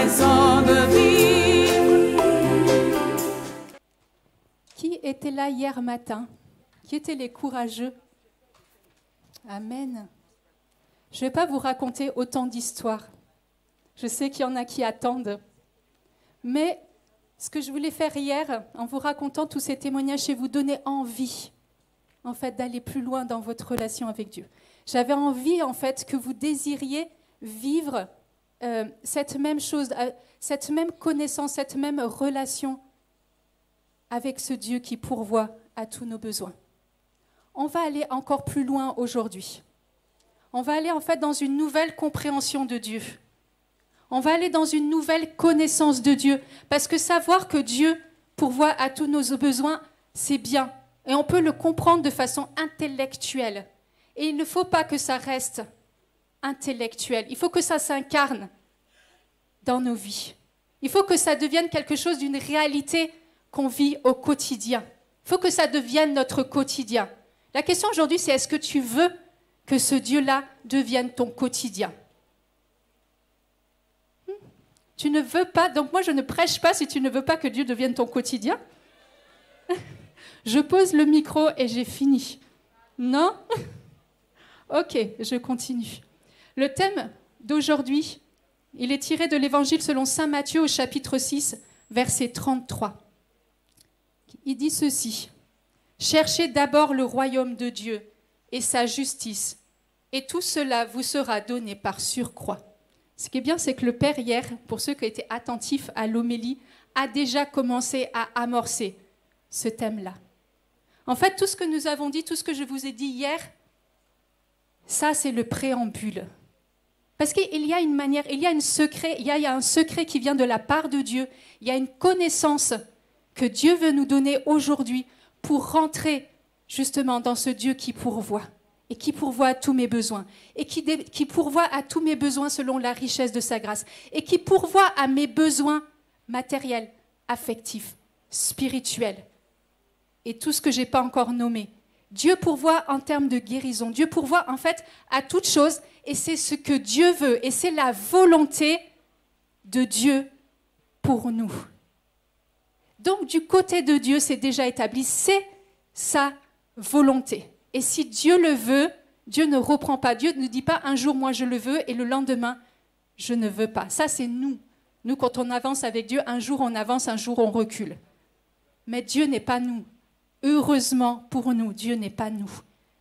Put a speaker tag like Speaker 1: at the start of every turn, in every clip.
Speaker 1: raison de vivre.
Speaker 2: Qui était là hier matin? Qui étaient les courageux? Amen. Je ne vais pas vous raconter autant d'histoires. Je sais qu'il y en a qui attendent. Mais ce que je voulais faire hier, en vous racontant tous ces témoignages, c'est vous donner envie, en fait, d'aller plus loin dans votre relation avec Dieu. J'avais envie, en fait, que vous désiriez vivre cette même chose, cette même connaissance, cette même relation avec ce Dieu qui pourvoit à tous nos besoins. On va aller encore plus loin aujourd'hui. On va aller, en fait, dans une nouvelle compréhension de Dieu. On va aller dans une nouvelle connaissance de Dieu. Parce que savoir que Dieu pourvoit à tous nos besoins, c'est bien. Et on peut le comprendre de façon intellectuelle. Et il ne faut pas que ça reste intellectuel. Il faut que ça s'incarne dans nos vies. Il faut que ça devienne quelque chose d'une réalité qu'on vit au quotidien. Il faut que ça devienne notre quotidien. La question aujourd'hui, c'est est-ce que tu veux que ce Dieu-là devienne ton quotidien? Tu ne veux pas, donc moi je ne prêche pas si tu ne veux pas que Dieu devienne ton quotidien. Je pose le micro et j'ai fini. Non? Ok, je continue. Le thème d'aujourd'hui, il est tiré de l'Évangile selon saint Matthieu au chapitre 6, verset 33. Il dit ceci: « Cherchez d'abord le royaume de Dieu et sa justice, et tout cela vous sera donné par surcroît. » Ce qui est bien, c'est que le Père, hier, pour ceux qui ont été attentifs à l'homélie, a déjà commencé à amorcer ce thème-là. En fait, tout ce que nous avons dit, tout ce que je vous ai dit hier, ça, c'est le préambule. Parce qu'il y a une manière, il y a un secret qui vient de la part de Dieu. Il y a une connaissance que Dieu veut nous donner aujourd'hui pour rentrer justement dans ce Dieu qui pourvoit. Et qui pourvoit à tous mes besoins, et qui pourvoit à tous mes besoins selon la richesse de sa grâce, et qui pourvoit à mes besoins matériels, affectifs, spirituels, et tout ce que je n'ai pas encore nommé. Dieu pourvoit en termes de guérison, Dieu pourvoit en fait à toute chose, et c'est ce que Dieu veut, et c'est la volonté de Dieu pour nous. Donc du côté de Dieu, c'est déjà établi, c'est sa volonté. Et si Dieu le veut, Dieu ne reprend pas. Dieu ne dit pas un jour, moi je le veux, et le lendemain, je ne veux pas. Ça, c'est nous. Nous, quand on avance avec Dieu, un jour on avance, un jour on recule. Mais Dieu n'est pas nous. Heureusement pour nous, Dieu n'est pas nous.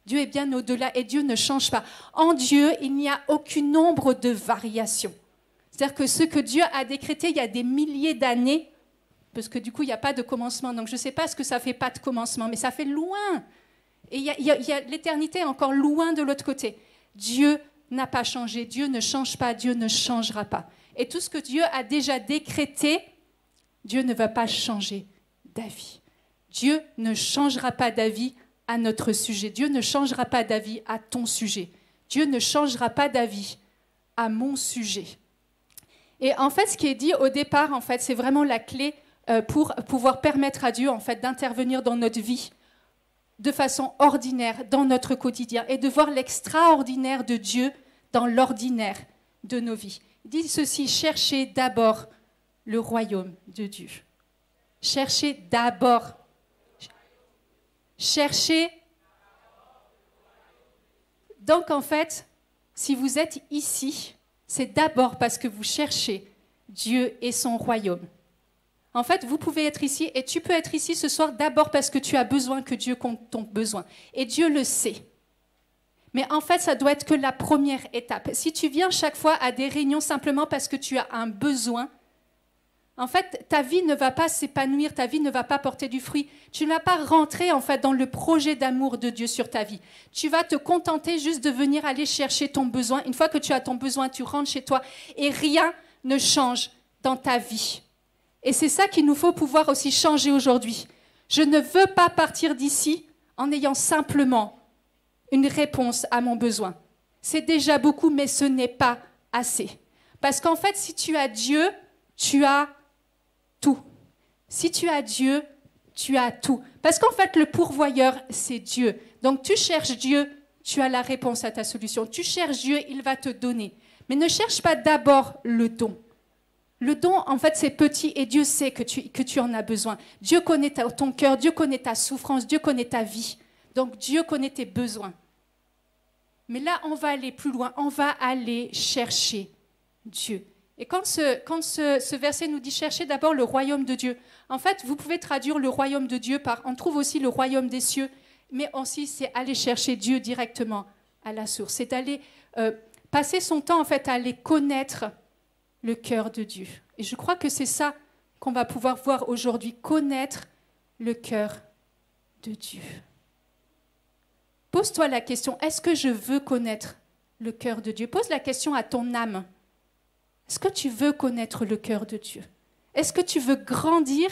Speaker 2: Dieu est bien au-delà et Dieu ne change pas. En Dieu, il n'y a aucun nombre de variations. C'est-à-dire que ce que Dieu a décrété il y a des milliers d'années, parce que du coup, il n'y a pas de commencement. Donc je ne sais pas ce que ça fait pas de commencement, mais ça fait loin. Et l'éternité est encore loin de l'autre côté. Dieu n'a pas changé, Dieu ne change pas, Dieu ne changera pas. Et tout ce que Dieu a déjà décrété, Dieu ne va pas changer d'avis. Dieu ne changera pas d'avis à notre sujet. Dieu ne changera pas d'avis à ton sujet. Dieu ne changera pas d'avis à mon sujet. Et en fait, ce qui est dit au départ, en fait, c'est vraiment la clé pour pouvoir permettre à Dieu en fait, d'intervenir dans notre vie de façon ordinaire dans notre quotidien et de voir l'extraordinaire de Dieu dans l'ordinaire de nos vies. Il dit ceci, cherchez d'abord le royaume de Dieu. Cherchez d'abord. Cherchez. Donc en fait, si vous êtes ici, c'est d'abord parce que vous cherchez Dieu et son royaume. En fait, vous pouvez être ici et tu peux être ici ce soir d'abord parce que tu as besoin que Dieu compte ton besoin. Et Dieu le sait. Mais en fait, ça doit être que la première étape. Si tu viens chaque fois à des réunions simplement parce que tu as un besoin, en fait, ta vie ne va pas s'épanouir, ta vie ne va pas porter du fruit. Tu ne vas pas rentrer en fait dans le projet d'amour de Dieu sur ta vie. Tu vas te contenter juste de venir aller chercher ton besoin. Une fois que tu as ton besoin, tu rentres chez toi et rien ne change dans ta vie. Et c'est ça qu'il nous faut pouvoir aussi changer aujourd'hui. Je ne veux pas partir d'ici en ayant simplement une réponse à mon besoin. C'est déjà beaucoup, mais ce n'est pas assez. Parce qu'en fait, si tu as Dieu, tu as tout. Si tu as Dieu, tu as tout. Parce qu'en fait, le pourvoyeur, c'est Dieu. Donc tu cherches Dieu, tu as la réponse à ta solution. Tu cherches Dieu, il va te donner. Mais ne cherche pas d'abord le don. Le don, en fait, c'est petit et Dieu sait que tu en as besoin. Dieu connaît ton cœur, Dieu connaît ta souffrance, Dieu connaît ta vie. Donc, Dieu connaît tes besoins. Mais là, on va aller plus loin, on va aller chercher Dieu. Et quand ce verset nous dit « chercher d'abord le royaume de Dieu », en fait, vous pouvez traduire le royaume de Dieu par, on trouve aussi le royaume des cieux, mais aussi c'est aller chercher Dieu directement à la source. C'est d'aller passer son temps, en fait, à aller connaître le cœur de Dieu. Et je crois que c'est ça qu'on va pouvoir voir aujourd'hui, connaître le cœur de Dieu. Pose-toi la question, est-ce que je veux connaître le cœur de Dieu? Pose la question à ton âme. Est-ce que tu veux connaître le cœur de Dieu? Est-ce que tu veux grandir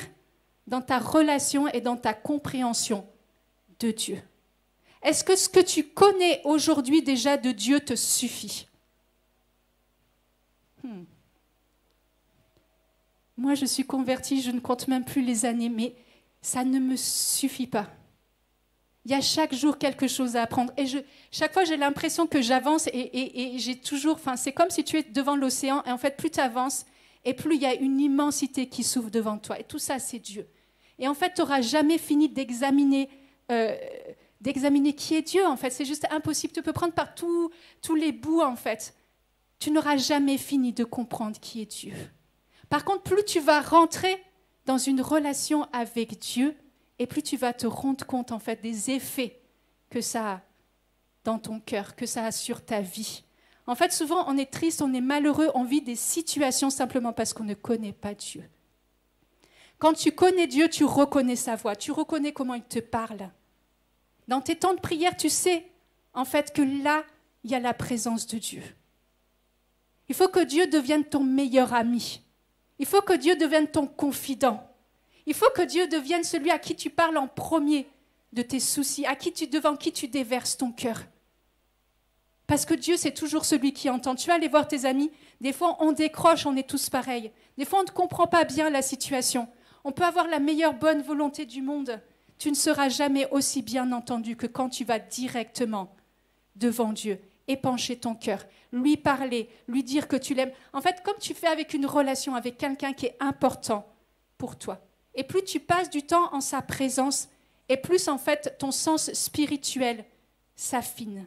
Speaker 2: dans ta relation et dans ta compréhension de Dieu? Est-ce que ce que tu connais aujourd'hui déjà de Dieu te suffit? Moi, je suis convertie, je ne compte même plus les années, mais ça ne me suffit pas. Il y a chaque jour quelque chose à apprendre. Et chaque fois, j'ai l'impression que j'avance et j'ai toujours... Enfin, c'est comme si tu es devant l'océan et en fait, plus tu avances et plus il y a une immensité qui s'ouvre devant toi. Et tout ça, c'est Dieu. Et en fait, tu n'auras jamais fini d'examiner qui est Dieu, en fait. C'est juste impossible. Tu peux prendre par tous les bouts, en fait. Tu n'auras jamais fini de comprendre qui est Dieu. Par contre, plus tu vas rentrer dans une relation avec Dieu, et plus tu vas te rendre compte, en fait, des effets que ça a dans ton cœur, que ça a sur ta vie. En fait, souvent, on est triste, on est malheureux, on vit des situations simplement parce qu'on ne connaît pas Dieu. Quand tu connais Dieu, tu reconnais sa voix, tu reconnais comment il te parle. Dans tes temps de prière, tu sais, en fait, que là, il y a la présence de Dieu. Il faut que Dieu devienne ton meilleur ami. Il faut que Dieu devienne ton confident. Il faut que Dieu devienne celui à qui tu parles en premier de tes soucis, devant qui tu déverses ton cœur. Parce que Dieu, c'est toujours celui qui entend. Tu vas aller voir tes amis, des fois on décroche, on est tous pareils. Des fois on ne comprend pas bien la situation. On peut avoir la meilleure bonne volonté du monde. Tu ne seras jamais aussi bien entendu que quand tu vas directement devant Dieu, épancher ton cœur, lui parler, lui dire que tu l'aimes. En fait, comme tu fais avec une relation avec quelqu'un qui est important pour toi. Et plus tu passes du temps en sa présence, et plus en fait ton sens spirituel s'affine.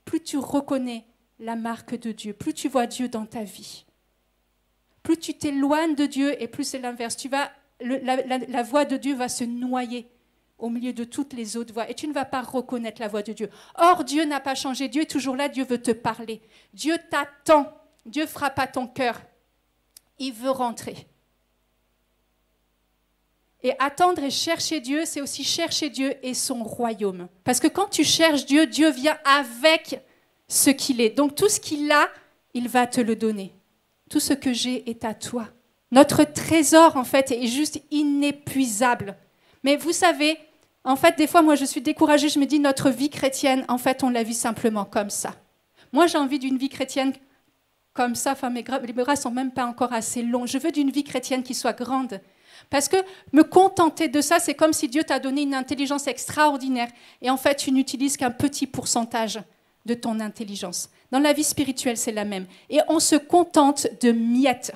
Speaker 2: Plus tu reconnais la marque de Dieu, plus tu vois Dieu dans ta vie. Plus tu t'éloignes de Dieu, et plus c'est l'inverse. La voix de Dieu va se noyer au milieu de toutes les autres voix, et tu ne vas pas reconnaître la voix de Dieu. Or, Dieu n'a pas changé, Dieu est toujours là, Dieu veut te parler. Dieu t'attend, Dieu frappe à ton cœur. Il veut rentrer. Et attendre et chercher Dieu, c'est aussi chercher Dieu et son royaume. Parce que quand tu cherches Dieu, Dieu vient avec ce qu'il est. Donc tout ce qu'il a, il va te le donner. Tout ce que j'ai est à toi. Notre trésor, en fait, est juste inépuisable. Mais vous savez, en fait, des fois, moi, je suis découragée. Je me dis, notre vie chrétienne, en fait, on la vit simplement comme ça. Moi, j'ai envie d'une vie chrétienne comme ça. Enfin, mes bras ne sont même pas encore assez longs. Je veux d'une vie chrétienne qui soit grande. Parce que me contenter de ça, c'est comme si Dieu t'a donné une intelligence extraordinaire. Et en fait, tu n'utilises qu'un petit pourcentage de ton intelligence. Dans la vie spirituelle, c'est la même. Et on se contente de miettes.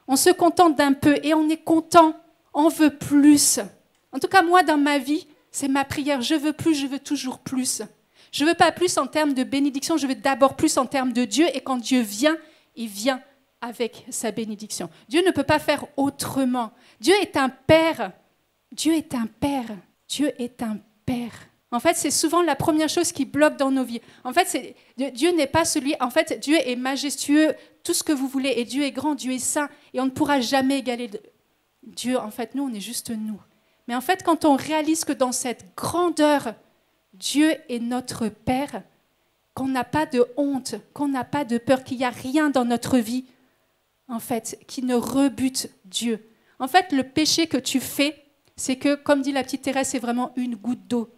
Speaker 2: On se contente d'un peu et on est content. On veut plus. En tout cas, moi, dans ma vie, c'est ma prière. Je veux plus, je veux toujours plus. Je ne veux pas plus en termes de bénédiction, je veux d'abord plus en termes de Dieu. Et quand Dieu vient, il vient avec sa bénédiction. Dieu ne peut pas faire autrement. Dieu est un Père. Dieu est un Père. Dieu est un Père. En fait, c'est souvent la première chose qui bloque dans nos vies. En fait, Dieu n'est pas celui... En fait, Dieu est majestueux, tout ce que vous voulez. Et Dieu est grand, Dieu est saint. Et on ne pourra jamais égaler Dieu. En fait, nous, on est juste nous. Mais en fait, quand on réalise que dans cette grandeur, Dieu est notre Père, qu'on n'a pas de honte, qu'on n'a pas de peur, qu'il n'y a rien dans notre vie, en fait, qui ne rebute Dieu. En fait, le péché que tu fais, c'est que, comme dit la petite Thérèse, c'est vraiment une goutte d'eau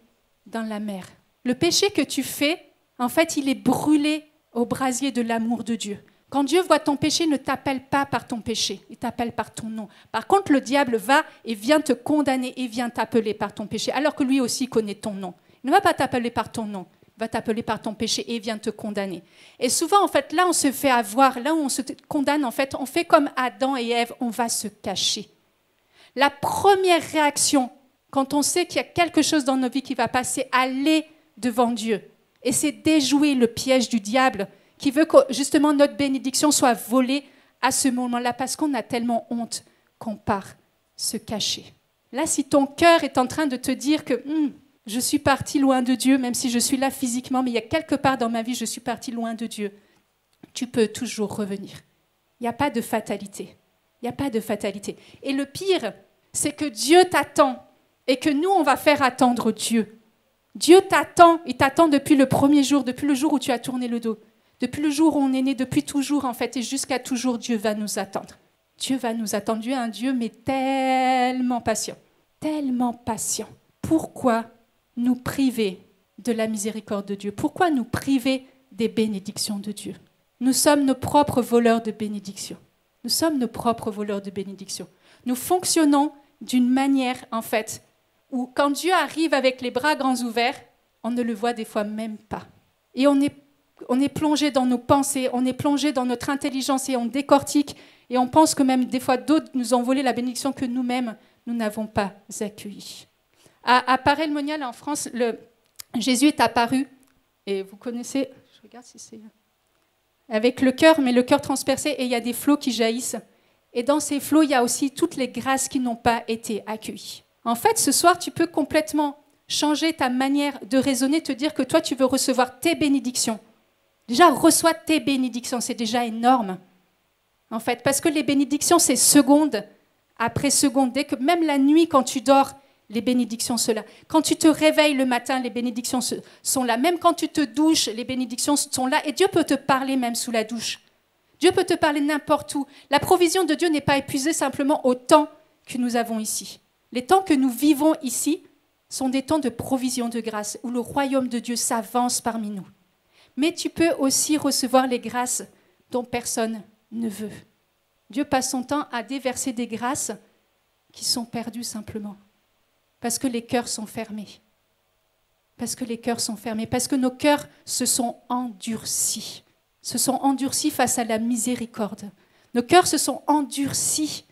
Speaker 2: dans la mer. Le péché que tu fais, en fait, il est brûlé au brasier de l'amour de Dieu. Quand Dieu voit ton péché, il ne t'appelle pas par ton péché, il t'appelle par ton nom. Par contre, le diable va et vient te condamner et vient t'appeler par ton péché, alors que lui aussi connaît ton nom. Il ne va pas t'appeler par ton nom, va t'appeler par ton péché et vient te condamner. Et souvent, en fait, là, on se fait avoir, là où on se condamne, en fait, on fait comme Adam et Ève, on va se cacher. La première réaction, quand on sait qu'il y a quelque chose dans nos vies qui va pas, c'est aller devant Dieu. Et c'est déjouer le piège du diable qui veut que, justement, notre bénédiction soit volée à ce moment-là parce qu'on a tellement honte qu'on part se cacher. Là, si ton cœur est en train de te dire que je suis parti loin de Dieu, même si je suis là physiquement, mais il y a quelque part dans ma vie, je suis parti loin de Dieu, tu peux toujours revenir. Il n'y a pas de fatalité. Il n'y a pas de fatalité. Et le pire, c'est que Dieu t'attend et que nous, on va faire attendre Dieu. Dieu t'attend, il t'attend depuis le premier jour, depuis le jour où tu as tourné le dos, depuis le jour où on est né, depuis toujours en fait, et jusqu'à toujours, Dieu va nous attendre. Dieu va nous attendre. Dieu est un Dieu, mais tellement patient. Tellement patient. Pourquoi nous priver de la miséricorde de Dieu? Pourquoi nous priver des bénédictions de Dieu? Nous sommes nos propres voleurs de bénédictions. Nous sommes nos propres voleurs de bénédictions. Nous fonctionnons d'une manière, en fait, où quand Dieu arrive avec les bras grands ouverts, on ne le voit des fois même pas. Et on est plongé dans nos pensées, on est plongé dans notre intelligence et on décortique. Et on pense que même des fois d'autres nous ont volé la bénédiction que nous-mêmes, nous n'avons pas accueillie. À Paray-le-Monial, en France, Jésus est apparu, et vous connaissez, je regarde si c'est... avec le cœur, mais le cœur transpercé, et il y a des flots qui jaillissent. Et dans ces flots, il y a aussi toutes les grâces qui n'ont pas été accueillies. En fait, ce soir, tu peux complètement changer ta manière de raisonner, te dire que toi, tu veux recevoir tes bénédictions. Déjà, reçois tes bénédictions, c'est déjà énorme. En fait, parce que les bénédictions, c'est seconde après seconde. Dès que, même la nuit, quand tu dors, les bénédictions sont là. Quand tu te réveilles le matin, les bénédictions sont là. Même quand tu te douches, les bénédictions sont là. Et Dieu peut te parler même sous la douche. Dieu peut te parler n'importe où. La provision de Dieu n'est pas épuisée simplement au temps que nous avons ici. Les temps que nous vivons ici sont des temps de provision de grâce, où le royaume de Dieu s'avance parmi nous. Mais tu peux aussi recevoir les grâces dont personne ne veut. Dieu passe son temps à déverser des grâces qui sont perdues simplement. Parce que les cœurs sont fermés. Parce que les cœurs sont fermés. Parce que nos cœurs se sont endurcis. Se sont endurcis face à la miséricorde. Nos cœurs se sont endurcis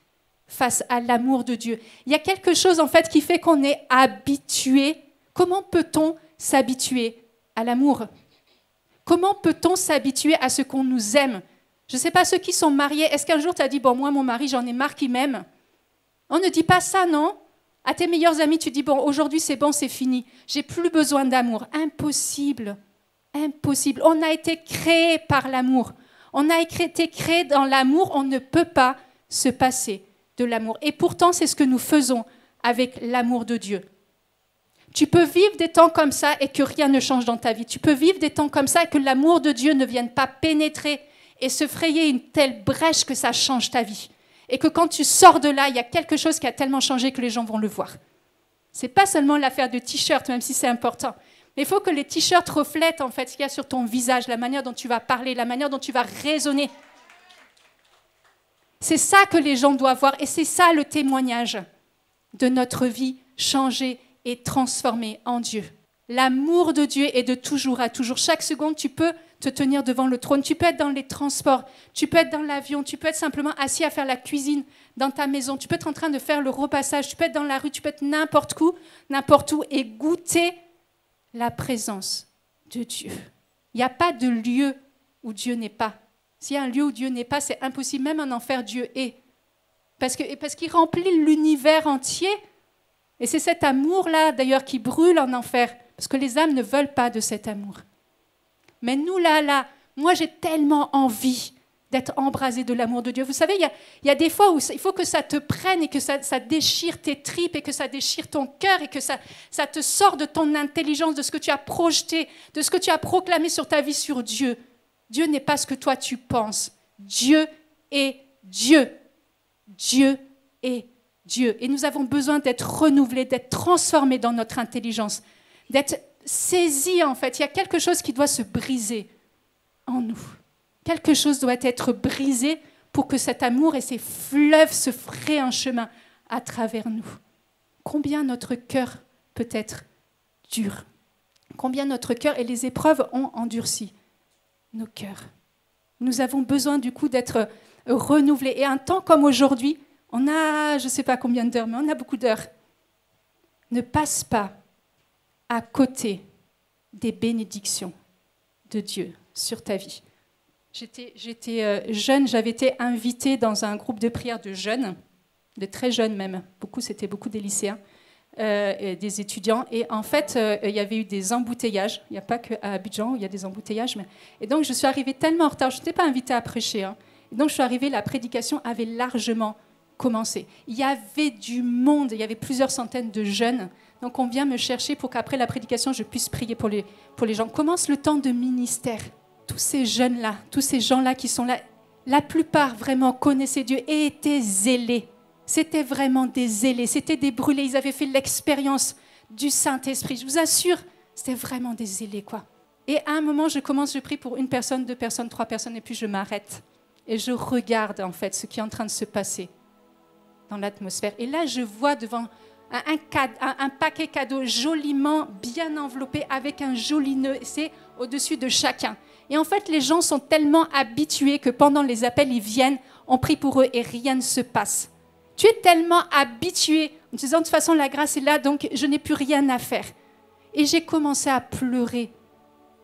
Speaker 2: face à l'amour de Dieu. Il y a quelque chose en fait qui fait qu'on est habitué. Comment peut-on s'habituer à l'amour? Comment peut-on s'habituer à ce qu'on nous aime? Je ne sais pas, ceux qui sont mariés, est-ce qu'un jour tu as dit, bon, moi, mon mari, j'en ai marre qu'il m'aime? On ne dit pas ça, non? À tes meilleurs amis, tu dis, bon, aujourd'hui, c'est bon, c'est fini. J'ai plus besoin d'amour. Impossible. Impossible. On a été créé par l'amour. On a été créé dans l'amour. On ne peut pas se passer de l'amour. Et pourtant, c'est ce que nous faisons avec l'amour de Dieu. Tu peux vivre des temps comme ça et que rien ne change dans ta vie. Tu peux vivre des temps comme ça et que l'amour de Dieu ne vienne pas pénétrer et se frayer une telle brèche que ça change ta vie. Et que quand tu sors de là, il y a quelque chose qui a tellement changé que les gens vont le voir. Ce n'est pas seulement l'affaire de t-shirt, même si c'est important. Mais il faut que les t-shirts reflètent en fait ce qu'il y a sur ton visage, la manière dont tu vas parler, la manière dont tu vas raisonner. C'est ça que les gens doivent voir et c'est ça le témoignage de notre vie changée et transformée en Dieu. L'amour de Dieu est de toujours à toujours. Chaque seconde, tu peux te tenir devant le trône. Tu peux être dans les transports, tu peux être dans l'avion, tu peux être simplement assis à faire la cuisine dans ta maison, tu peux être en train de faire le repassage, tu peux être dans la rue, tu peux être n'importe où et goûter la présence de Dieu. Il n'y a pas de lieu où Dieu n'est pas. S'il y a un lieu où Dieu n'est pas, c'est impossible. Même en enfer, Dieu est. Parce qu'il remplit l'univers entier. Et c'est cet amour-là, d'ailleurs, qui brûle en enfer. Parce que les âmes ne veulent pas de cet amour. Mais nous, là, moi, j'ai tellement envie d'être embrasé de l'amour de Dieu. Vous savez, il y a des fois où il faut que ça te prenne et que ça déchire tes tripes et que ça déchire ton cœur et que ça te sort de ton intelligence, de ce que tu as projeté, de ce que tu as proclamé sur ta vie sur Dieu. Dieu n'est pas ce que toi tu penses. Dieu est Dieu. Dieu est Dieu. Et nous avons besoin d'être renouvelés, d'être transformés dans notre intelligence, d'être saisis en fait. Il y a quelque chose qui doit se briser en nous. Quelque chose doit être brisé pour que cet amour et ces fleuves se frayent un chemin à travers nous. Combien notre cœur peut être dur. combien notre cœur et les épreuves ont endurci nos cœurs. Nous avons besoin du coup d'être renouvelés. Et un temps comme aujourd'hui, on a, je ne sais pas combien d'heures, mais on a beaucoup d'heures. Ne passe pas à côté des bénédictions de Dieu sur ta vie. J'étais jeune, j'avais été invitée dans un groupe de prière de jeunes, de très jeunes même, c'était beaucoup des lycéens, et des étudiants. Et en fait, il y avait eu des embouteillages. Il n'y a pas qu'à Abidjan où il y a des embouteillages. Et donc, je suis arrivée tellement en retard. Je n'étais pas invitée à prêcher. Hein. Et donc, je suis arrivée, la prédication avait largement commencé. Il y avait du monde, il y avait plusieurs centaines de jeunes. Donc, on vient me chercher pour qu'après la prédication, je puisse prier pour les gens. Commence le temps de ministère. Tous ces jeunes-là, tous ces gens-là qui sont là, la plupart vraiment connaissaient Dieu et étaient zélés. C'était vraiment des zélés, c'était des brûlés. Ils avaient fait l'expérience du Saint-Esprit. Je vous assure, c'était vraiment des zélés, quoi. Et à un moment, je prie pour une personne, 2 personnes, 3 personnes, et puis je m'arrête. Et je regarde, en fait, ce qui est en train de se passer dans l'atmosphère. Et là, je vois devant un paquet cadeau joliment bien enveloppé avec un joli nœud. C'est au-dessus de chacun. Et en fait, les gens sont tellement habitués que pendant les appels, ils viennent, on prie pour eux et rien ne se passe. Tu es tellement habitué en te disant de toute façon la grâce est là, donc je n'ai plus rien à faire. Et j'ai commencé à pleurer.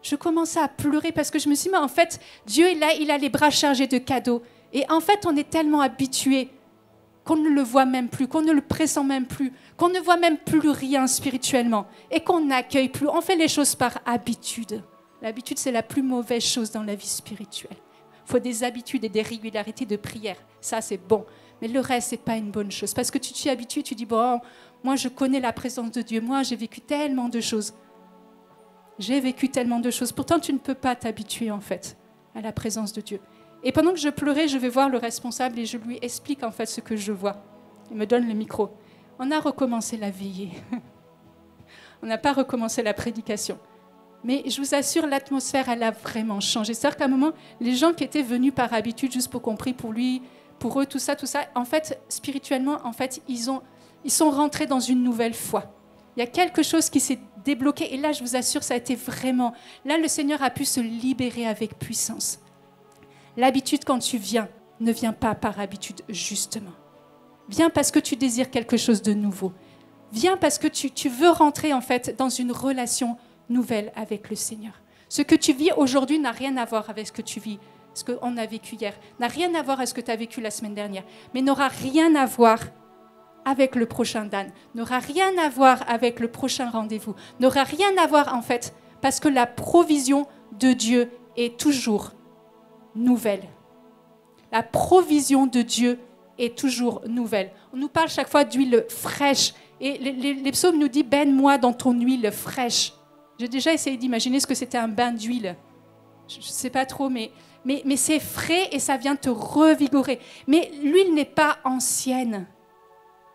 Speaker 2: Je commençais à pleurer parce que je me suis dit, mais en fait, Dieu est là, il a les bras chargés de cadeaux. Et en fait, on est tellement habitué qu'on ne le voit même plus, qu'on ne le pressent même plus, qu'on ne voit même plus rien spirituellement et qu'on n'accueille plus. On fait les choses par habitude. L'habitude, c'est la plus mauvaise chose dans la vie spirituelle. Il faut des habitudes et des régularités de prière. Ça, c'est bon. Mais le reste, ce n'est pas une bonne chose. Parce que tu t'y habitues, tu dis, bon, moi, je connais la présence de Dieu. Moi, j'ai vécu tellement de choses. J'ai vécu tellement de choses. Pourtant, tu ne peux pas t'habituer, en fait, à la présence de Dieu. Et pendant que je pleurais, je vais voir le responsable et je lui explique, en fait, ce que je vois. Il me donne le micro. On a recommencé la veillée. On n'a pas recommencé la prédication. Mais je vous assure, l'atmosphère, elle a vraiment changé. C'est-à-dire qu'à un moment, les gens qui étaient venus par habitude, juste pour qu'on prie pour lui, pour eux, tout ça, en fait, spirituellement, en fait, ils sont rentrés dans une nouvelle foi. Il y a quelque chose qui s'est débloqué. Et là, je vous assure, ça a été vraiment... Là, le Seigneur a pu se libérer avec puissance. L'habitude, quand tu viens, ne vient pas par habitude, justement. Viens parce que tu désires quelque chose de nouveau. Viens parce que tu veux rentrer, en fait, dans une relation nouvelle avec le Seigneur. Ce que tu vis aujourd'hui n'a rien à voir avec ce que tu vis, ce qu'on a vécu hier, n'a rien à voir avec ce que tu as vécu la semaine dernière, mais n'aura rien à voir avec le prochain Dan, n'aura rien à voir avec le prochain rendez-vous, n'aura rien à voir en fait, parce que la provision de Dieu est toujours nouvelle. La provision de Dieu est toujours nouvelle. On nous parle chaque fois d'huile fraîche, et les psaumes nous disent « Baigne-moi dans ton huile fraîche ». J'ai déjà essayé d'imaginer ce que c'était un bain d'huile. Je ne sais pas trop, mais c'est frais et ça vient te revigorer. Mais l'huile n'est pas ancienne.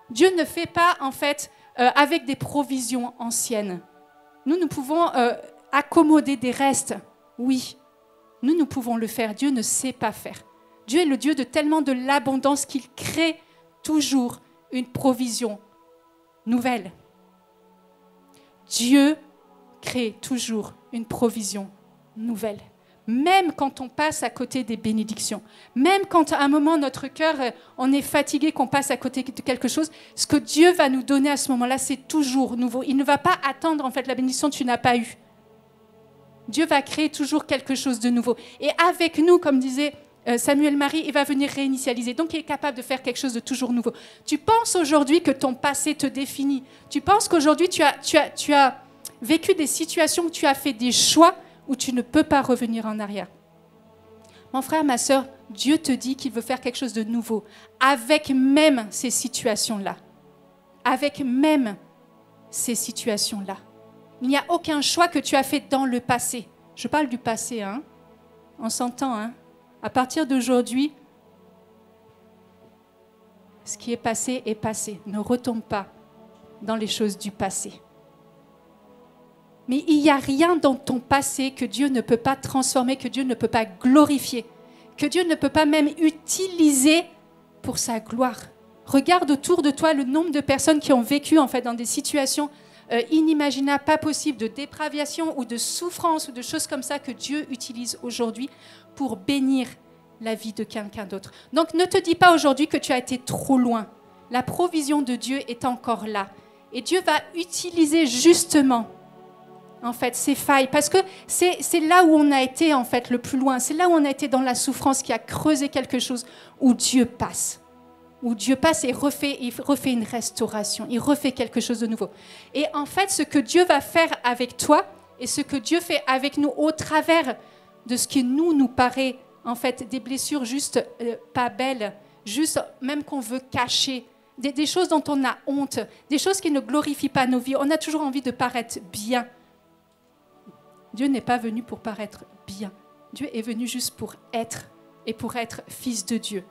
Speaker 2: Dieu ne fait pas, en fait, avec des provisions anciennes. Nous pouvons accommoder des restes. Oui, nous pouvons le faire. Dieu ne sait pas faire. Dieu est le Dieu de tellement de l'abondance qu'il crée toujours une provision nouvelle. Dieu crée toujours une provision nouvelle. Même quand on passe à côté des bénédictions, même quand à un moment notre cœur, on est fatigué, qu'on passe à côté de quelque chose, ce que Dieu va nous donner à ce moment-là, c'est toujours nouveau. Il ne va pas attendre en fait la bénédiction que tu n'as pas eue. Dieu va créer toujours quelque chose de nouveau. Et avec nous, comme disait Samuel Marie, il va venir réinitialiser. Donc il est capable de faire quelque chose de toujours nouveau. Tu penses aujourd'hui que ton passé te définit. Tu penses qu'aujourd'hui tu as vécu des situations où tu as fait des choix où tu ne peux pas revenir en arrière. Mon frère, ma sœur, Dieu te dit qu'il veut faire quelque chose de nouveau, avec même ces situations-là. Avec même ces situations-là. Il n'y a aucun choix que tu as fait dans le passé. Je parle du passé, hein. On s'entend, hein. À partir d'aujourd'hui, ce qui est passé est passé. Ne retombe pas dans les choses du passé. Mais il n'y a rien dans ton passé que Dieu ne peut pas transformer, que Dieu ne peut pas glorifier, que Dieu ne peut pas même utiliser pour sa gloire. Regarde autour de toi le nombre de personnes qui ont vécu en fait, dans des situations inimaginables, pas possibles, de dépravation ou de souffrance ou de choses comme ça que Dieu utilise aujourd'hui pour bénir la vie de quelqu'un d'autre. Donc ne te dis pas aujourd'hui que tu as été trop loin. La provision de Dieu est encore là. Et Dieu va utiliser justement en fait, ces failles, parce que c'est là où on a été en fait le plus loin, c'est là où on a été dans la souffrance qui a creusé quelque chose, où Dieu passe et refait une restauration, il refait quelque chose de nouveau. Et en fait, ce que Dieu va faire avec toi et ce que Dieu fait avec nous au travers de ce qui nous paraît en fait des blessures juste pas belles, juste même qu'on veut cacher, des choses dont on a honte, des choses qui ne glorifient pas nos vies, on a toujours envie de paraître bien. Dieu n'est pas venu pour paraître bien. Dieu est venu juste pour être et pour être fils de Dieu.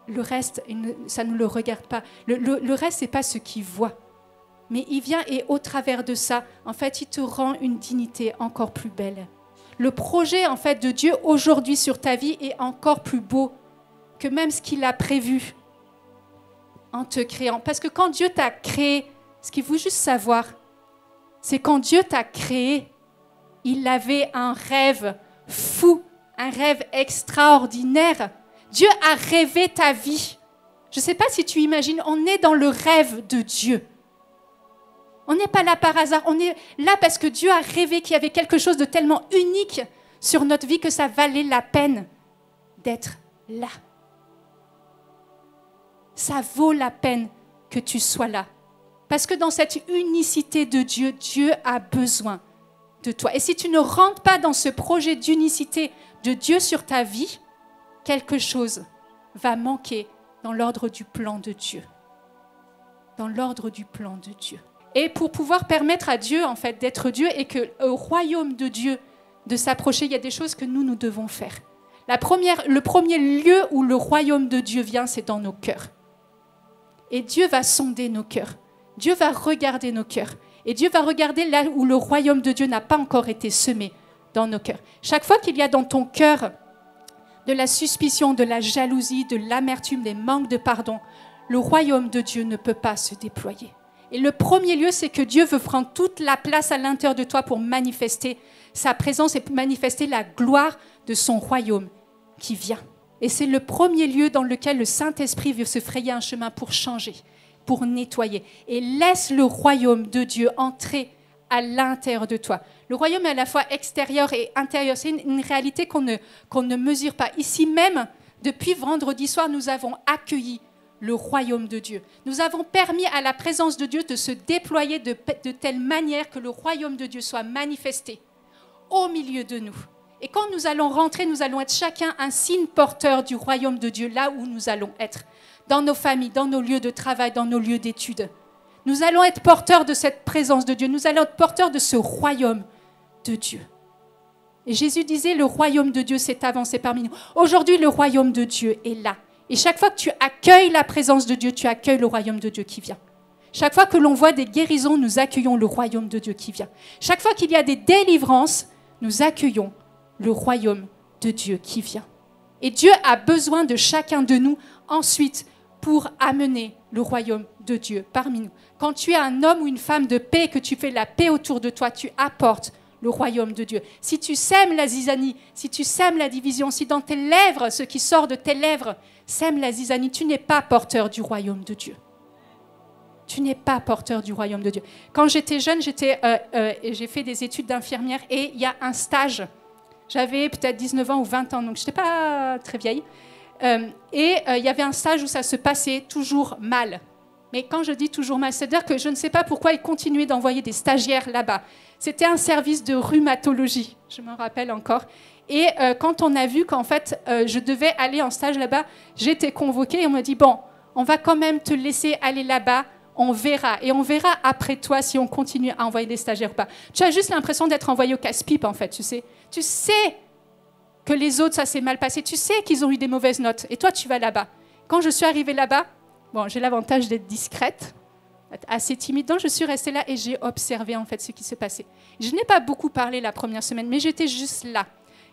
Speaker 2: Le reste, ça ne le regarde pas. Le reste, ce n'est pas ce qu'il voit. Mais il vient et au travers de ça, en fait, il te rend une dignité encore plus belle. Le projet, en fait, de Dieu aujourd'hui sur ta vie est encore plus beau que même ce qu'il a prévu en te créant. Parce que quand Dieu t'a créé, ce qu'il faut juste savoir, c'est quand Dieu t'a créé, il avait un rêve fou, un rêve extraordinaire. Dieu a rêvé ta vie. Je ne sais pas si tu imagines, on est dans le rêve de Dieu. On n'est pas là par hasard, on est là parce que Dieu a rêvé qu'il y avait quelque chose de tellement unique sur notre vie que ça valait la peine d'être là. Ça vaut la peine que tu sois là. Parce que dans cette unicité de Dieu, Dieu a besoin de toi. Et si tu ne rentres pas dans ce projet d'unicité de Dieu sur ta vie, quelque chose va manquer dans l'ordre du plan de Dieu. Dans l'ordre du plan de Dieu. Et pour pouvoir permettre à Dieu, en fait, d'être Dieu et qu'au royaume de Dieu de s'approcher, il y a des choses que nous devons faire. Le premier lieu où le royaume de Dieu vient, c'est dans nos cœurs. Et Dieu va sonder nos cœurs. Dieu va regarder nos cœurs. Et Dieu va regarder là où le royaume de Dieu n'a pas encore été semé dans nos cœurs. Chaque fois qu'il y a dans ton cœur de la suspicion, de la jalousie, de l'amertume, des manques de pardon, le royaume de Dieu ne peut pas se déployer. Et le premier lieu, c'est que Dieu veut prendre toute la place à l'intérieur de toi pour manifester sa présence et manifester la gloire de son royaume qui vient. Et c'est le premier lieu dans lequel le Saint-Esprit veut se frayer un chemin pour changer, pour nettoyer. Et laisse le royaume de Dieu entrer à l'intérieur de toi. Le royaume est à la fois extérieur et intérieur. C'est une réalité qu'on ne mesure pas. Ici même, depuis vendredi soir, nous avons accueilli le royaume de Dieu. Nous avons permis à la présence de Dieu de se déployer de telle manière que le royaume de Dieu soit manifesté au milieu de nous. Et quand nous allons rentrer, nous allons être chacun un signe porteur du royaume de Dieu, là où nous allons être, dans nos familles, dans nos lieux de travail, dans nos lieux d'études. Nous allons être porteurs de cette présence de Dieu, nous allons être porteurs de ce royaume de Dieu. Et Jésus disait, le royaume de Dieu s'est avancé parmi nous. Aujourd'hui, le royaume de Dieu est là. Et chaque fois que tu accueilles la présence de Dieu, tu accueilles le royaume de Dieu qui vient. Chaque fois que l'on voit des guérisons, nous accueillons le royaume de Dieu qui vient. Chaque fois qu'il y a des délivrances, nous accueillons le royaume de Dieu qui vient. Et Dieu a besoin de chacun de nous ensuite pour amener le royaume de Dieu parmi nous. Quand tu es un homme ou une femme de paix, que tu fais la paix autour de toi, tu apportes le royaume de Dieu. Si tu sèmes la zizanie, si tu sèmes la division, si dans tes lèvres, ce qui sort de tes lèvres, sème la zizanie, tu n'es pas porteur du royaume de Dieu. Tu n'es pas porteur du royaume de Dieu. Quand j'étais jeune, j'ai fait des études d'infirmière et il y a un stage. J'avais peut-être 19 ans ou 20 ans, donc je n'étais pas très vieille. Il y avait un stage où ça se passait toujours mal. Mais quand je dis toujours mal, c'est-à-dire que je ne sais pas pourquoi ils continuaient d'envoyer des stagiaires là-bas. C'était un service de rhumatologie, je me rappelle encore. Et quand on a vu qu'en fait, je devais aller en stage là-bas, j'ai été convoquée et on m'a dit, bon, on va quand même te laisser aller là-bas, on verra. Et on verra après toi si on continue à envoyer des stagiaires ou pas. Tu as juste l'impression d'être envoyé au casse-pipe, en fait, tu sais. Tu sais que les autres, ça s'est mal passé. Tu sais qu'ils ont eu des mauvaises notes. Et toi, tu vas là-bas. Quand je suis arrivée là-bas, bon, j'ai l'avantage d'être discrète, assez timide. Donc, je suis restée là et j'ai observé, en fait, ce qui se passait. Je n'ai pas beaucoup parlé la première semaine, mais j'étais juste là.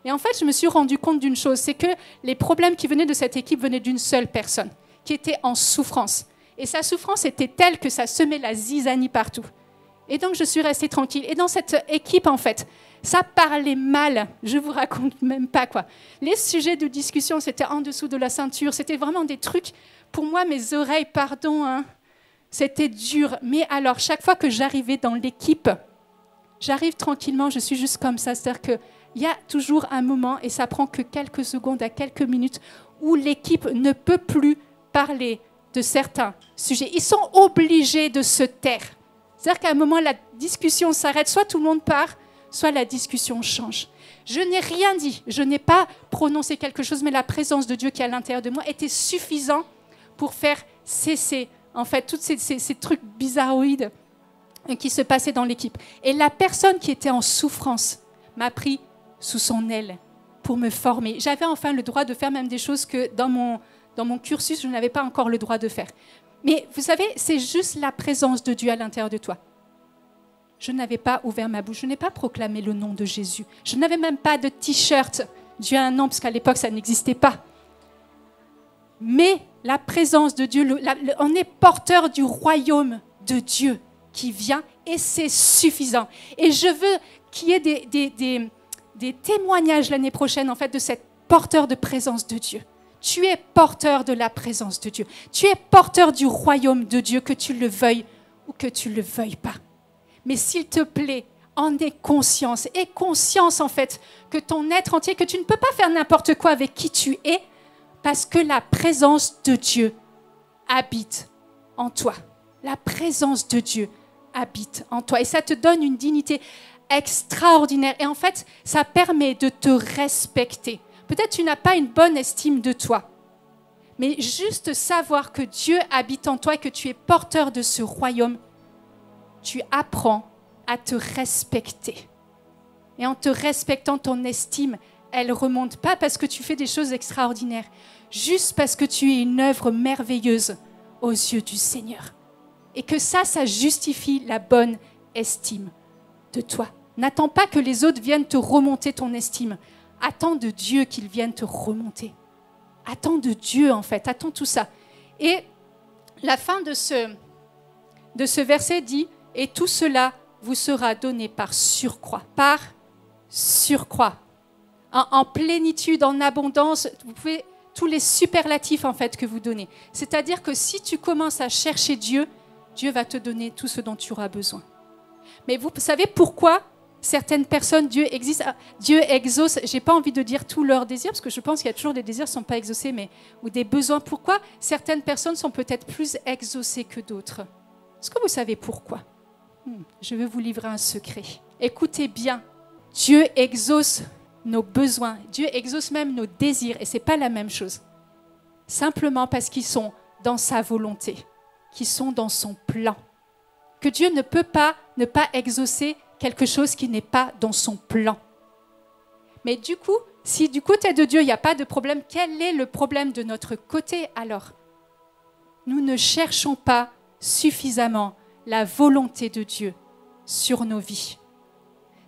Speaker 2: Et en fait, je me suis rendu compte d'une chose, c'est que les problèmes qui venaient de cette équipe venaient d'une seule personne, qui était en souffrance. Et sa souffrance était telle que ça semait la zizanie partout. Et donc, je suis restée tranquille. Et dans cette équipe, en fait, ça parlait mal. Je vous raconte même pas, quoi. Les sujets de discussion, c'était en dessous de la ceinture. C'était vraiment des trucs, pour moi, mes oreilles, pardon, hein, c'était dur. Mais alors, chaque fois que j'arrivais dans l'équipe, j'arrive tranquillement, je suis juste comme ça. C'est-à-dire qu'il y a toujours un moment, et ça prend que quelques secondes à quelques minutes, où l'équipe ne peut plus parler de certains sujets. Ils sont obligés de se taire. C'est-à-dire qu'à un moment, la discussion s'arrête. Soit tout le monde part, soit la discussion change. Je n'ai rien dit. Je n'ai pas prononcé quelque chose, mais la présence de Dieu qui est à l'intérieur de moi était suffisant pour faire cesser, en fait, tous ces trucs bizarroïdes qui se passaient dans l'équipe. Et la personne qui était en souffrance m'a pris sous son aile pour me former. J'avais enfin le droit de faire même des choses que dans mon cursus, je n'avais pas encore le droit de faire. Mais vous savez, c'est juste la présence de Dieu à l'intérieur de toi. Je n'avais pas ouvert ma bouche, je n'ai pas proclamé le nom de Jésus. Je n'avais même pas de t-shirt. Dieu a un nom, parce qu'à l'époque, ça n'existait pas. Mais la présence de Dieu, on est porteur du royaume de Dieu qui vient, et c'est suffisant. Et je veux qu'il y ait des témoignages l'année prochaine, en fait, de cette porteur de présence de Dieu. Tu es porteur de la présence de Dieu. Tu es porteur du royaume de Dieu, que tu le veuilles ou que tu ne le veuilles pas. Mais s'il te plaît, en aie conscience. Aie conscience, en fait, que ton être entier, que tu ne peux pas faire n'importe quoi avec qui tu es, parce que la présence de Dieu habite en toi. La présence de Dieu habite en toi. Et ça te donne une dignité extraordinaire. Et en fait, ça permet de te respecter. Peut-être tu n'as pas une bonne estime de toi, mais juste savoir que Dieu habite en toi et que tu es porteur de ce royaume, tu apprends à te respecter. Et en te respectant, ton estime, elle ne remonte pas parce que tu fais des choses extraordinaires, juste parce que tu es une œuvre merveilleuse aux yeux du Seigneur. Et que ça justifie la bonne estime de toi. N'attends pas que les autres viennent te remonter ton estime. Attends de Dieu qu'il vienne te remonter. Attends de Dieu, en fait. Attends tout ça. Et la fin de ce verset dit « Et tout cela vous sera donné par surcroît. » Par surcroît. En plénitude, en abondance, vous pouvez tous les superlatifs, en fait, que vous donnez. C'est-à-dire que si tu commences à chercher Dieu, Dieu va te donner tout ce dont tu auras besoin. Mais vous savez pourquoi certaines personnes, Dieu exauce, je n'ai pas envie de dire tous leurs désirs, parce que je pense qu'il y a toujours des désirs qui ne sont pas exaucés, ou des besoins. Pourquoi certaines personnes sont peut-être plus exaucées que d'autres? Est-ce que vous savez pourquoi? Je vais vous livrer un secret. Écoutez bien, Dieu exauce nos besoins, Dieu exauce même nos désirs, et ce n'est pas la même chose. Simplement parce qu'ils sont dans sa volonté, qu'ils sont dans son plan. Que Dieu ne peut pas ne pas exaucer quelque chose qui n'est pas dans son plan. Mais du coup, si du côté de Dieu, il n'y a pas de problème, quel est le problème de notre côté alors? Nous ne cherchons pas suffisamment la volonté de Dieu sur nos vies.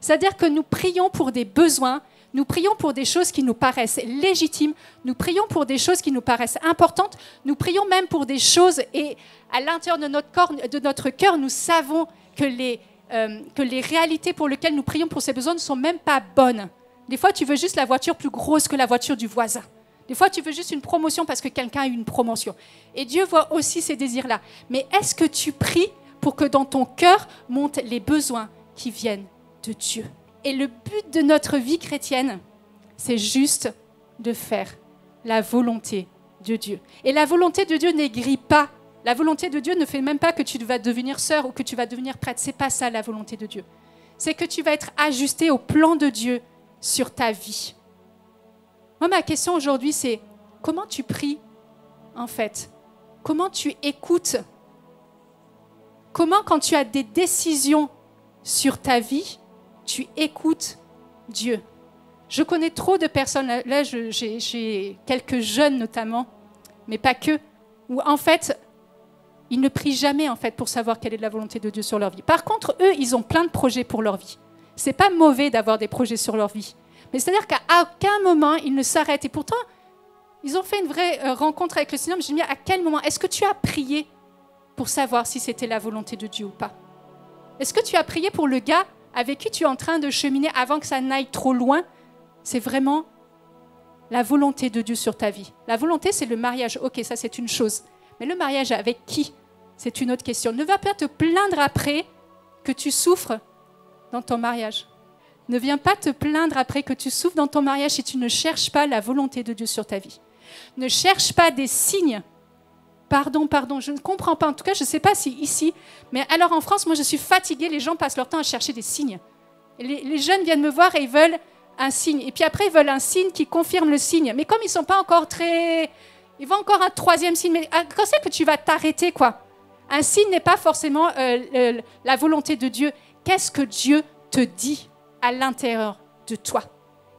Speaker 2: C'est-à-dire que nous prions pour des besoins, nous prions pour des choses qui nous paraissent légitimes, nous prions pour des choses qui nous paraissent importantes, nous prions même pour des choses, et à l'intérieur de notre cœur, nous savons que les réalités pour lesquelles nous prions pour ces besoins ne sont même pas bonnes. Des fois, tu veux juste la voiture plus grosse que la voiture du voisin. Des fois, tu veux juste une promotion parce que quelqu'un a eu une promotion. Et Dieu voit aussi ces désirs-là. Mais est-ce que tu pries pour que dans ton cœur montent les besoins qui viennent de Dieu? Et le but de notre vie chrétienne, c'est juste de faire la volonté de Dieu. Et la volonté de Dieu n'aigrit pas. La volonté de Dieu ne fait même pas que tu vas devenir sœur ou que tu vas devenir prêtre. Ce n'est pas ça la volonté de Dieu. C'est que tu vas être ajusté au plan de Dieu sur ta vie. Moi, ma question aujourd'hui, c'est comment tu pries, en fait? Comment tu écoutes? Comment, quand tu as des décisions sur ta vie, tu écoutes Dieu? Je connais trop de personnes, là j'ai quelques jeunes notamment, mais pas que, où en fait, ils ne prient jamais en fait, pour savoir quelle est la volonté de Dieu sur leur vie. Par contre, eux, ils ont plein de projets pour leur vie. Ce n'est pas mauvais d'avoir des projets sur leur vie. Mais c'est-à-dire qu'à aucun moment, ils ne s'arrêtent. Et pourtant, ils ont fait une vraie rencontre avec le Seigneur. Mais je me dis, à quel moment est-ce que tu as prié pour savoir si c'était la volonté de Dieu ou pas? Est-ce que tu as prié pour le gars avec qui tu es en train de cheminer avant que ça n'aille trop loin? C'est vraiment la volonté de Dieu sur ta vie. La volonté, c'est le mariage. Ok, ça c'est une chose. Mais le mariage avec qui? C'est une autre question. Ne va pas te plaindre après que tu souffres dans ton mariage. Ne viens pas te plaindre après que tu souffres dans ton mariage si tu ne cherches pas la volonté de Dieu sur ta vie. Ne cherche pas des signes. Pardon, je ne comprends pas. En tout cas, je ne sais pas si ici. Mais alors en France, moi je suis fatiguée. Les gens passent leur temps à chercher des signes. Les jeunes viennent me voir et ils veulent un signe. Et puis après, ils veulent un signe qui confirme le signe. Mais comme ils ne sont pas encore très... Il va encore un troisième signe. Mais quand c'est que tu vas t'arrêter, quoi? Un signe n'est pas forcément la volonté de Dieu. Qu'est-ce que Dieu te dit à l'intérieur de toi?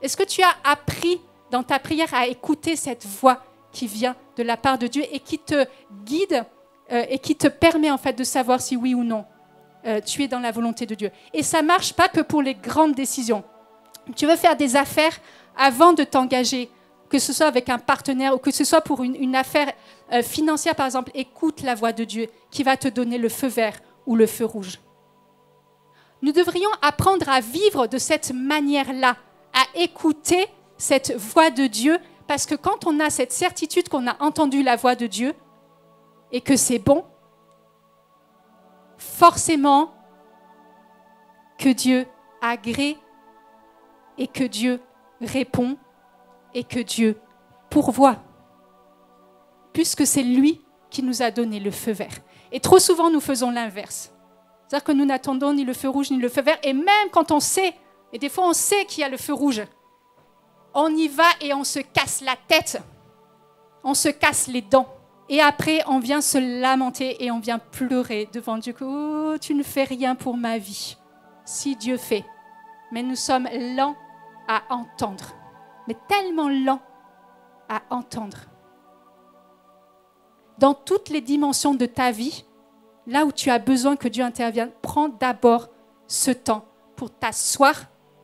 Speaker 2: Est-ce que tu as appris dans ta prière à écouter cette voix qui vient de la part de Dieu et qui te guide et qui te permet en fait de savoir si oui ou non tu es dans la volonté de Dieu? Et ça ne marche pas que pour les grandes décisions. Tu veux faire des affaires avant de t'engager, que ce soit avec un partenaire ou que ce soit pour une affaire financière par exemple, écoute la voix de Dieu qui va te donner le feu vert ou le feu rouge. Nous devrions apprendre à vivre de cette manière-là, à écouter cette voix de Dieu, parce que quand on a cette certitude qu'on a entendu la voix de Dieu et que c'est bon, forcément que Dieu agrée et que Dieu répond et que Dieu pourvoit, puisque c'est lui qui nous a donné le feu vert. Et trop souvent, nous faisons l'inverse. C'est-à-dire que nous n'attendons ni le feu rouge ni le feu vert. Et même quand on sait, et des fois on sait qu'il y a le feu rouge, on y va et on se casse la tête, on se casse les dents. Et après, on vient se lamenter et on vient pleurer devant Dieu. Oh, tu ne fais rien pour ma vie. Si Dieu fait. Mais nous sommes lents à entendre. Mais tellement lents à entendre. Dans toutes les dimensions de ta vie, là où tu as besoin que Dieu intervienne, prends d'abord ce temps pour t'asseoir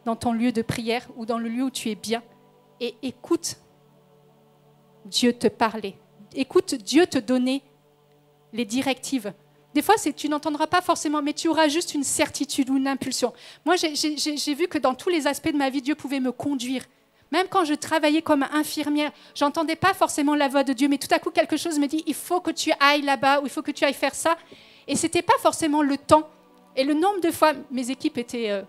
Speaker 2: dans ton lieu de prière ou dans le lieu où tu es bien et écoute Dieu te parler. Écoute Dieu te donner les directives. Des fois, tu n'entendras pas forcément, mais tu auras juste une certitude ou une impulsion. Moi, j'ai vu que dans tous les aspects de ma vie, Dieu pouvait me conduire. Même quand je travaillais comme infirmière, je n'entendais pas forcément la voix de Dieu, mais tout à coup, quelque chose me dit, il faut que tu ailles là-bas ou il faut que tu ailles faire ça. Et ce n'était pas forcément le temps. Et le nombre de fois, mes équipes étaient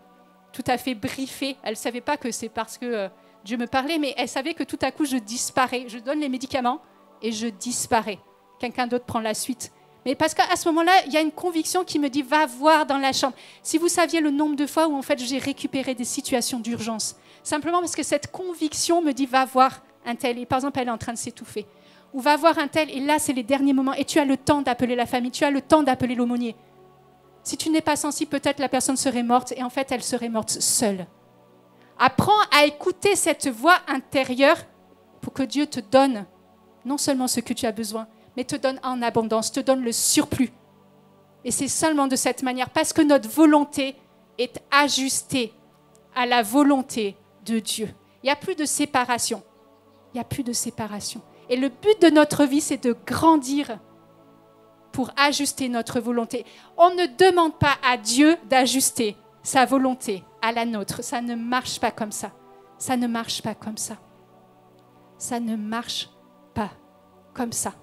Speaker 2: tout à fait briefées. Elles ne savaient pas que c'est parce que Dieu me parlait, mais elles savaient que tout à coup, je disparais. Je donne les médicaments et je disparais. Quelqu'un d'autre prend la suite. Mais parce qu'à ce moment-là, il y a une conviction qui me dit, va voir dans la chambre. Si vous saviez le nombre de fois où en fait j'ai récupéré des situations d'urgence, simplement parce que cette conviction me dit, va voir un tel. Et par exemple, elle est en train de s'étouffer. Ou va voir un tel, et là, c'est les derniers moments. Et tu as le temps d'appeler la famille, tu as le temps d'appeler l'aumônier. Si tu n'es pas sensible, peut-être la personne serait morte, et en fait, elle serait morte seule. Apprends à écouter cette voix intérieure pour que Dieu te donne non seulement ce que tu as besoin, mais te donne en abondance, te donne le surplus. Et c'est seulement de cette manière, parce que notre volonté est ajustée à la volonté de Dieu. Il n'y a plus de séparation. Il n'y a plus de séparation. Et le but de notre vie, c'est de grandir pour ajuster notre volonté. On ne demande pas à Dieu d'ajuster sa volonté à la nôtre. Ça ne marche pas comme ça. Ça ne marche pas comme ça. Ça ne marche pas comme ça.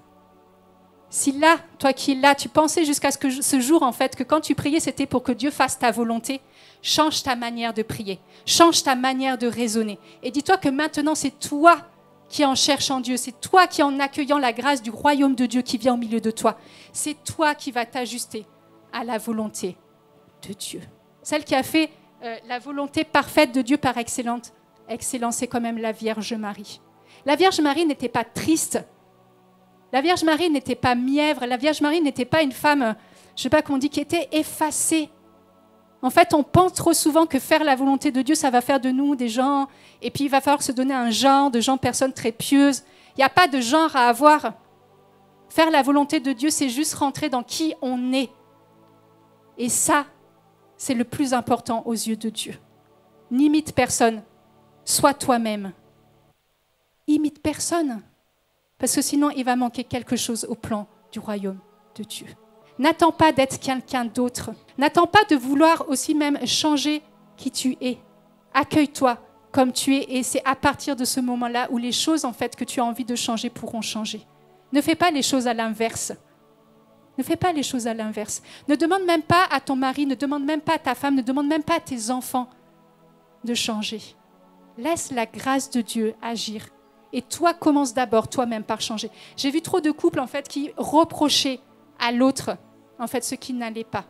Speaker 2: Si là, toi qui es là, tu pensais jusqu'à ce jour, en fait, que quand tu priais, c'était pour que Dieu fasse ta volonté, change ta manière de prier, change ta manière de raisonner. Et dis-toi que maintenant, c'est toi qui en cherchant Dieu, c'est toi qui en accueillant la grâce du royaume de Dieu qui vient au milieu de toi. C'est toi qui vas t'ajuster à la volonté de Dieu. Celle qui a fait la volonté parfaite de Dieu par excellence, c'est quand même la Vierge Marie. La Vierge Marie n'était pas triste. La Vierge Marie n'était pas mièvre. La Vierge Marie n'était pas une femme, je ne sais pas comment on dit, qui était effacée. En fait, on pense trop souvent que faire la volonté de Dieu, ça va faire de nous des gens, et puis il va falloir se donner un genre de gens, personnes très pieuses. Il n'y a pas de genre à avoir. Faire la volonté de Dieu, c'est juste rentrer dans qui on est. Et ça, c'est le plus important aux yeux de Dieu. N'imite personne, sois toi-même. Imite personne, parce que sinon, il va manquer quelque chose au plan du royaume de Dieu. N'attends pas d'être quelqu'un d'autre. N'attends pas de vouloir aussi même changer qui tu es. Accueille-toi comme tu es et c'est à partir de ce moment-là où les choses en fait que tu as envie de changer pourront changer. Ne fais pas les choses à l'inverse. Ne fais pas les choses à l'inverse. Ne demande même pas à ton mari, ne demande même pas à ta femme, ne demande même pas à tes enfants de changer. Laisse la grâce de Dieu agir. Et toi, commence d'abord toi-même par changer. J'ai vu trop de couples en fait qui reprochaient à l'autre en fait ce qui n'allait pas.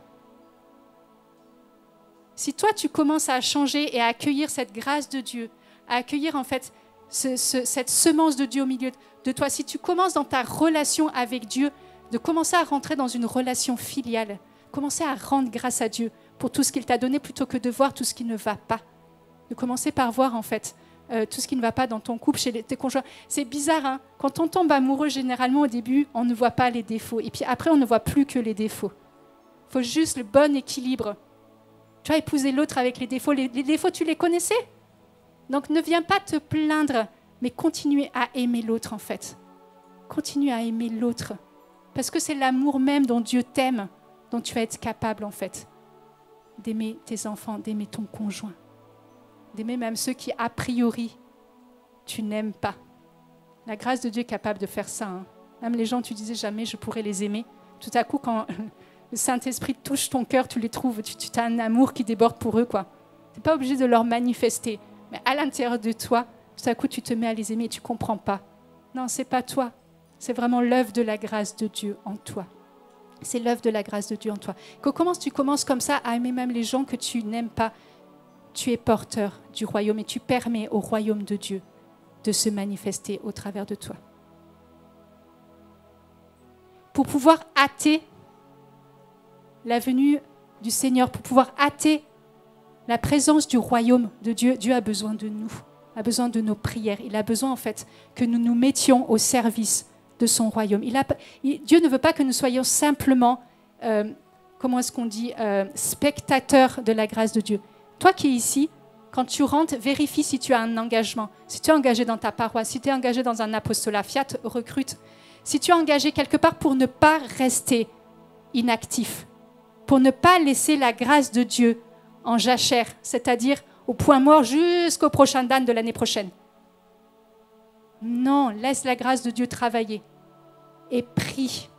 Speaker 2: Si toi tu commences à changer et à accueillir cette grâce de Dieu, à accueillir en fait cette semence de Dieu au milieu de toi, si tu commences dans ta relation avec Dieu, de commencer à rentrer dans une relation filiale, commencer à rendre grâce à Dieu pour tout ce qu'il t'a donné plutôt que de voir tout ce qui ne va pas. De commencer par voir en fait tout ce qui ne va pas dans ton couple, chez tes conjoints. C'est bizarre, hein? Quand on tombe amoureux, généralement au début, on ne voit pas les défauts. Et puis après, on ne voit plus que les défauts. Il faut juste le bon équilibre. Tu as épousé l'autre avec les défauts. Les défauts, tu les connaissais. Donc ne viens pas te plaindre, mais continue à aimer l'autre en fait. Continue à aimer l'autre. Parce que c'est l'amour même dont Dieu t'aime, dont tu vas être capable en fait d'aimer tes enfants, d'aimer ton conjoint. D'aimer même ceux qui, a priori, tu n'aimes pas. La grâce de Dieu est capable de faire ça. Hein. Même les gens, tu disais jamais, je pourrais les aimer. Tout à coup, quand le Saint-Esprit touche ton cœur, tu les trouves, tu as un amour qui déborde pour eux, quoi. Tu n'es pas obligé de leur manifester. Mais à l'intérieur de toi, tout à coup, tu te mets à les aimer et tu ne comprends pas. Non, ce n'est pas toi. C'est vraiment l'œuvre de la grâce de Dieu en toi. C'est l'œuvre de la grâce de Dieu en toi. Quand tu commences comme ça à aimer même les gens que tu n'aimes pas, tu es porteur du royaume et tu permets au royaume de Dieu de se manifester au travers de toi. Pour pouvoir hâter la venue du Seigneur, pour pouvoir hâter la présence du royaume de Dieu, Dieu a besoin de nous, a besoin de nos prières. Il a besoin en fait que nous nous mettions au service de son royaume. Dieu ne veut pas que nous soyons simplement, spectateurs de la grâce de Dieu. Toi qui es ici, quand tu rentres, vérifie si tu as un engagement. Si tu es engagé dans ta paroisse, si tu es engagé dans un apostolat, Fiat recrute. Si tu es engagé quelque part pour ne pas rester inactif, pour ne pas laisser la grâce de Dieu en jachère, c'est-à-dire au point mort jusqu'au prochain Dan de l'année prochaine. Non, laisse la grâce de Dieu travailler et prie.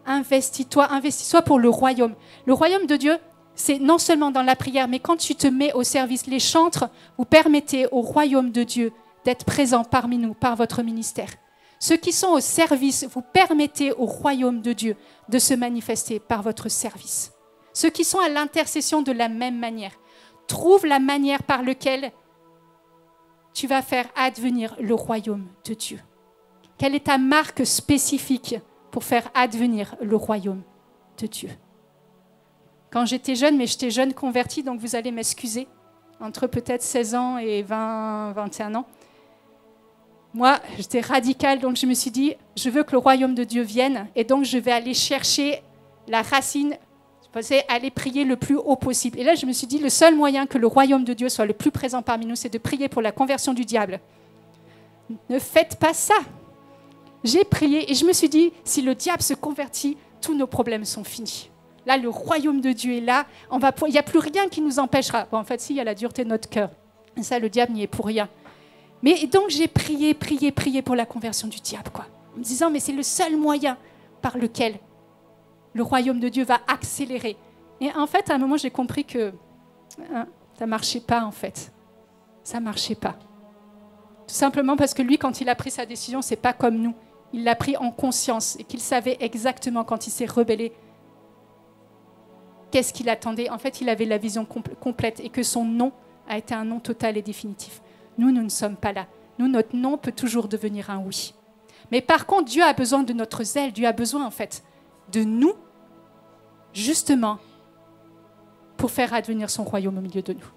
Speaker 2: Investis-toi pour le royaume. Le royaume de Dieu, c'est non seulement dans la prière, mais quand tu te mets au service, les chantres, vous permettez au royaume de Dieu d'être présent parmi nous, par votre ministère. Ceux qui sont au service, vous permettez au royaume de Dieu de se manifester par votre service. Ceux qui sont à l'intercession de la même manière, trouve la manière par laquelle tu vas faire advenir le royaume de Dieu. Quelle est ta marque spécifique pour faire advenir le royaume de Dieu? Quand j'étais jeune, mais j'étais jeune convertie, donc vous allez m'excuser, entre peut-être 16 ans et 20, 21 ans. Moi, j'étais radicale, donc je me suis dit, je veux que le royaume de Dieu vienne, et donc je vais aller chercher la racine, je pensais aller prier le plus haut possible. Et là, je me suis dit, le seul moyen que le royaume de Dieu soit le plus présent parmi nous, c'est de prier pour la conversion du diable. Ne faites pas ça. J'ai prié et je me suis dit, si le diable se convertit, tous nos problèmes sont finis. Là, le royaume de Dieu est là. Il n'y a plus rien qui nous empêchera. Bon, en fait, si, il y a la dureté de notre cœur. Et ça, le diable n'y est pour rien. Mais donc, j'ai prié pour la conversion du diable, quoi. En me disant, mais c'est le seul moyen par lequel le royaume de Dieu va accélérer. Et en fait, à un moment, j'ai compris que ça ne marchait pas, en fait. Ça ne marchait pas. Tout simplement parce que lui, quand il a pris sa décision, ce n'est pas comme nous. Il l'a pris en conscience et qu'il savait exactement quand il s'est rebellé qu'est-ce qu'il attendait. En fait, il avait la vision complète et que son non a été un non total et définitif. Nous ne sommes pas là. Nous, notre non peut toujours devenir un oui. Mais par contre, Dieu a besoin de notre zèle. Dieu a besoin, en fait, de nous, justement, pour faire advenir son royaume au milieu de nous.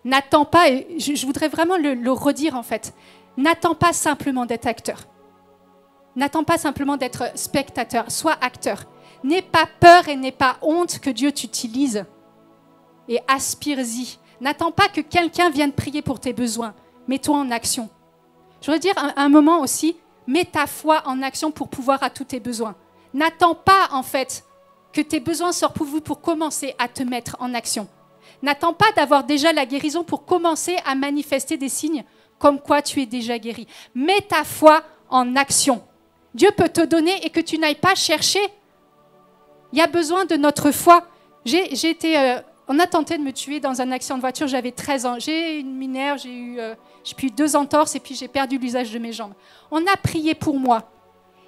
Speaker 2: N'attends pas, et je voudrais vraiment le redire, en fait, n'attends pas simplement d'être acteur. N'attends pas simplement d'être spectateur, sois acteur. N'aie pas peur et n'aie pas honte que Dieu t'utilise et aspire-y. N'attends pas que quelqu'un vienne prier pour tes besoins. Mets-toi en action. Je voudrais dire un moment aussi, mets ta foi en action pour pouvoir à tous tes besoins. N'attends pas, en fait, que tes besoins soient pourvus pour commencer à te mettre en action. N'attends pas d'avoir déjà la guérison pour commencer à manifester des signes comme quoi tu es déjà guéri. Mets ta foi en action. Dieu peut te donner et que tu n'ailles pas chercher. Il y a besoin de notre foi. On a tenté de me tuer dans un accident de voiture, j'avais 13 ans. J'ai une minerve, j'ai eu 2 entorses et puis j'ai perdu l'usage de mes jambes. On a prié pour moi.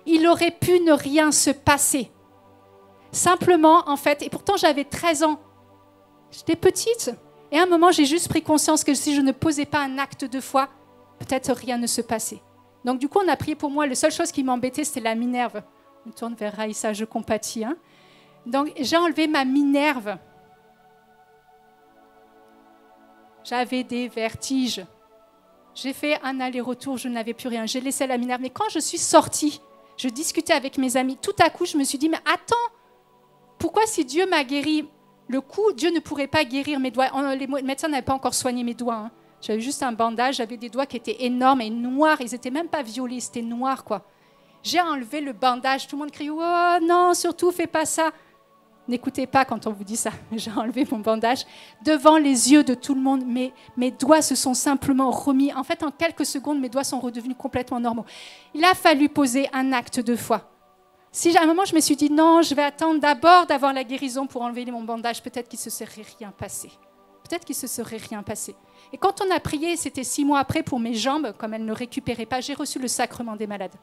Speaker 2: Il aurait pu ne rien se passer. Simplement, en fait, et pourtant j'avais 13 ans. J'étais petite. Et à un moment, j'ai juste pris conscience que si je ne posais pas un acte de foi, peut-être rien ne se passait. Donc du coup, on a prié pour moi. La seule chose qui m'embêtait, c'était la minerve. Je me tourne vers Raïssa, je compatis. Hein. Donc j'ai enlevé ma minerve. J'avais des vertiges. J'ai fait un aller-retour, je n'avais plus rien. J'ai laissé la minerve. Mais quand je suis sortie, je discutais avec mes amis. Tout à coup, je me suis dit, mais attends, pourquoi si Dieu m'a guéri le cou, Dieu ne pourrait pas guérir mes doigts. Les médecins n'avaient pas encore soigné mes doigts. Hein. J'avais juste un bandage, j'avais des doigts qui étaient énormes et noirs. Ils n'étaient même pas violets, c'était noir, quoi. J'ai enlevé le bandage. Tout le monde crie, oh non, surtout, fais pas ça. N'écoutez pas quand on vous dit ça. J'ai enlevé mon bandage. Devant les yeux de tout le monde, mes doigts se sont simplement remis. En fait, en quelques secondes, mes doigts sont redevenus complètement normaux. Il a fallu poser un acte de foi. Si à un moment, je me suis dit, non, je vais attendre d'abord d'avoir la guérison pour enlever mon bandage, peut-être qu'il ne se serait rien passé. Peut-être qu'il ne se serait rien passé. Et quand on a prié, c'était 6 mois après pour mes jambes, comme elles ne récupéraient pas, j'ai reçu le sacrement des malades.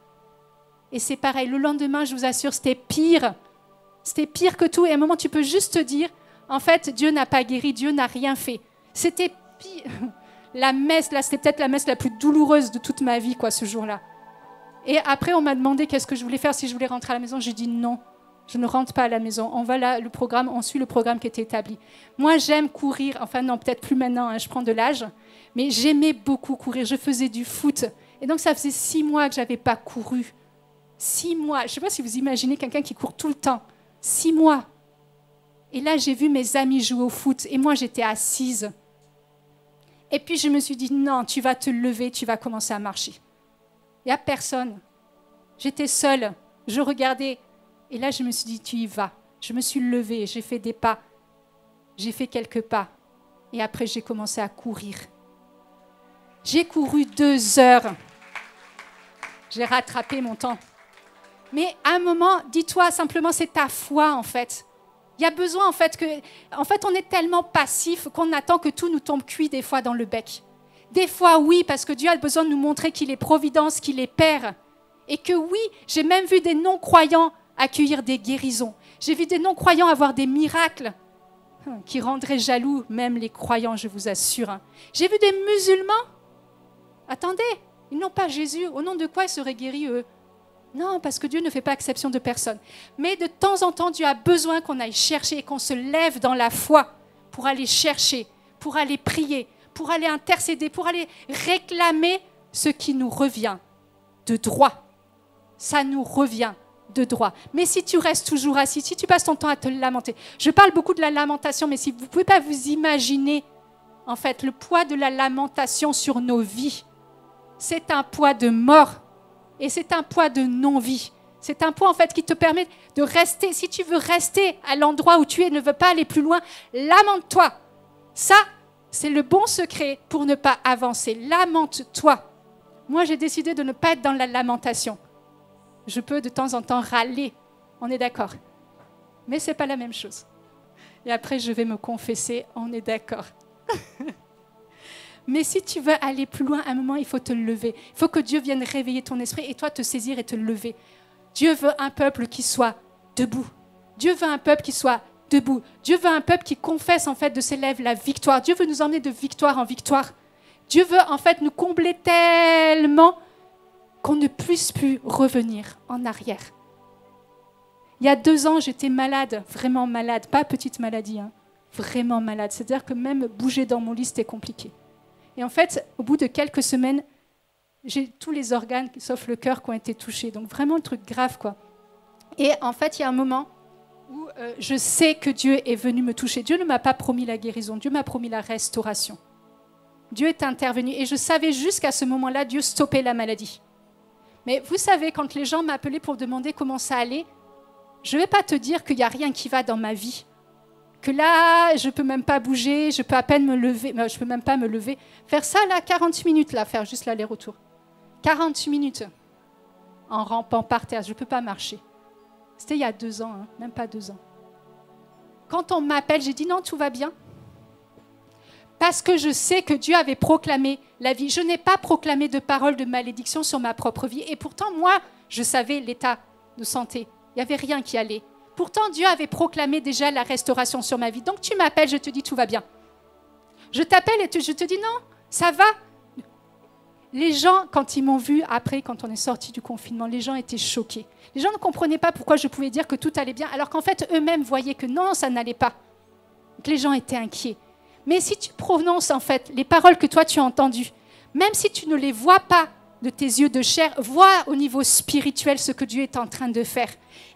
Speaker 2: Et c'est pareil, le lendemain, je vous assure, c'était pire. C'était pire que tout. Et à un moment, tu peux juste te dire, en fait, Dieu n'a pas guéri, Dieu n'a rien fait. C'était pire. La messe, là, c'était peut-être la messe la plus douloureuse de toute ma vie, quoi, ce jour-là. Et après, on m'a demandé qu'est-ce que je voulais faire, si je voulais rentrer à la maison. J'ai dit non, je ne rentre pas à la maison. On va là, on suit le programme qui était établi. Moi, j'aime courir. Enfin non, peut-être plus maintenant, hein, je prends de l'âge. Mais j'aimais beaucoup courir. Je faisais du foot. Et donc, ça faisait 6 mois que je n'avais pas couru. 6 mois. Je ne sais pas si vous imaginez quelqu'un qui court tout le temps. 6 mois. Et là, j'ai vu mes amis jouer au foot. Et moi, j'étais assise. Et puis, je me suis dit, non, tu vas te lever, tu vas commencer à marcher. Il n'y a personne. J'étais seule. Je regardais. Et là, je me suis dit, tu y vas. Je me suis levée. J'ai fait des pas. J'ai fait quelques pas. Et après, j'ai commencé à courir. J'ai couru 2 heures. J'ai rattrapé mon temps. Mais à un moment, dis-toi simplement, c'est ta foi, en fait. Il y a besoin, en fait, on est tellement passif qu'on attend que tout nous tombe cuit des fois dans le bec. Des fois, oui, parce que Dieu a besoin de nous montrer qu'il est providence, qu'il est Père. Et que oui, j'ai même vu des non-croyants accueillir des guérisons. J'ai vu des non-croyants avoir des miracles qui rendraient jaloux même les croyants, je vous assure. J'ai vu des musulmans. Attendez, ils n'ont pas Jésus. Au nom de quoi ils seraient guéris, eux? Non, parce que Dieu ne fait pas exception de personne. Mais de temps en temps, Dieu a besoin qu'on aille chercher et qu'on se lève dans la foi pour aller chercher, pour aller prier, pour aller intercéder, pour aller réclamer ce qui nous revient de droit. Ça nous revient de droit. Mais si tu restes toujours assis, si tu passes ton temps à te lamenter, je parle beaucoup de la lamentation, mais si vous ne pouvez pas vous imaginer, en fait, le poids de la lamentation sur nos vies, c'est un poids de mort et c'est un poids de non-vie. C'est un poids, en fait, qui te permet de rester. Si tu veux rester à l'endroit où tu es, ne veux pas aller plus loin, lamente-toi. Ça, c'est le bon secret pour ne pas avancer. Lamente-toi. Moi, j'ai décidé de ne pas être dans la lamentation. Je peux de temps en temps râler, on est d'accord. Mais ce n'est pas la même chose. Et après, je vais me confesser, on est d'accord. Mais si tu veux aller plus loin, à un moment, il faut te lever. Il faut que Dieu vienne réveiller ton esprit et toi te saisir et te lever. Dieu veut un peuple qui soit debout. Dieu veut un peuple qui soit debout. Dieu veut un peuple qui confesse en fait de ses lèvres la victoire. Dieu veut nous emmener de victoire en victoire. Dieu veut en fait nous combler tellement qu'on ne puisse plus revenir en arrière. Il y a 2 ans, j'étais malade, vraiment malade, pas petite maladie, hein, vraiment malade. C'est-à-dire que même bouger dans mon lit, c'était compliqué. Et en fait, au bout de quelques semaines, j'ai tous les organes, sauf le cœur, qui ont été touchés. Donc vraiment un truc grave, quoi. Et en fait, il y a un moment où je sais que Dieu est venu me toucher. Dieu ne m'a pas promis la guérison, Dieu m'a promis la restauration. Dieu est intervenu. Et je savais jusqu'à ce moment-là, Dieu stoppait la maladie. Mais vous savez, quand les gens m'appelaient pour demander comment ça allait, Je ne vais pas te dire qu'il n'y a rien qui va dans ma vie. Que là, je ne peux même pas bouger, je peux à peine me lever, je ne peux même pas me lever. Faire ça, là, 40 minutes, là, faire juste l'aller-retour. 40 minutes en rampant par terre, je ne peux pas marcher. C'était il y a 2 ans, hein, même pas 2 ans. Quand on m'appelle, j'ai dit non, tout va bien. Parce que je sais que Dieu avait proclamé la vie. Je n'ai pas proclamé de paroles de malédiction sur ma propre vie. Et pourtant, moi, je savais l'état de santé. Il n'y avait rien qui allait. Pourtant, Dieu avait proclamé déjà la restauration sur ma vie. Donc, tu m'appelles, je te dis, tout va bien. Je t'appelle et je te dis, non, ça va. Les gens, quand ils m'ont vu après, quand on est sorti du confinement, les gens étaient choqués. Les gens ne comprenaient pas pourquoi je pouvais dire que tout allait bien, alors qu'en fait, eux-mêmes voyaient que non, ça n'allait pas. Donc, les gens étaient inquiets. Mais si tu prononces, en fait, les paroles que toi, tu as entendues, même si tu ne les vois pas de tes yeux de chair, vois au niveau spirituel ce que Dieu est en train de faire.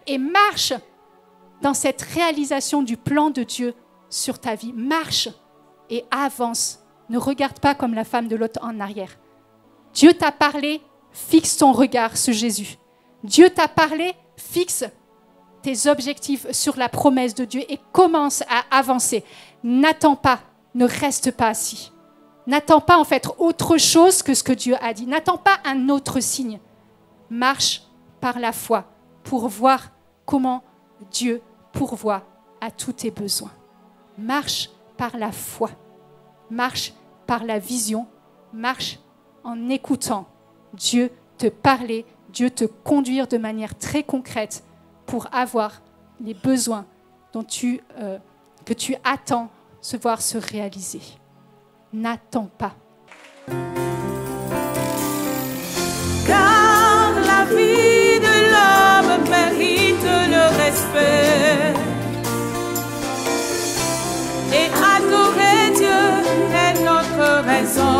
Speaker 2: Et marche dans cette réalisation du plan de Dieu sur ta vie. Marche et avance. Ne regarde pas comme la femme de Lot en arrière. Dieu t'a parlé, fixe ton regard sur Jésus. Dieu t'a parlé, fixe tes objectifs sur la promesse de Dieu et commence à avancer. N'attends pas, ne reste pas assis. N'attends pas en fait autre chose que ce que Dieu a dit. N'attends pas un autre signe. Marche par la foi pour voir comment Dieu pourvoit à tous tes besoins. Marche par la foi. Marche par la vision. Marche en écoutant Dieu te parler, Dieu te conduire de manière très concrète pour avoir les besoins que tu attends se voir se réaliser. N'attends pas.
Speaker 1: Car la vie de l'homme mérite le respect. Et adorer Dieu est notre raison